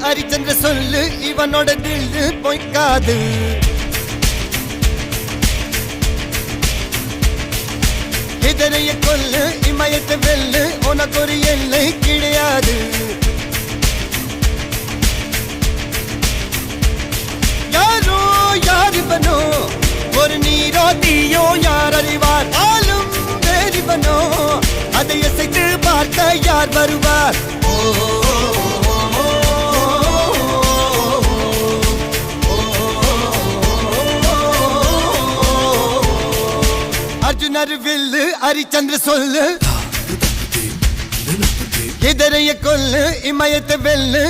ஹரிச்சந்திர சொல்லு இவனோட தில்லு பொய்க்காது. எதிரைய கொல்லு இமயத்தை வெல்லு உனக்கு ஒரு எல்லை கிடையாது. யாரோ யார் இவனோ ஒரு நீரோ தீயோ யார் அறிவார். ஆளும் வேறிவனோ அதை அசைத்து பார்க்க யார் வருவார். அர்ஜுனர் வில்லு ஹரிச்சந்திர சொல்லு எதிரைய கொல்லு இமயத்தை வெல்லு.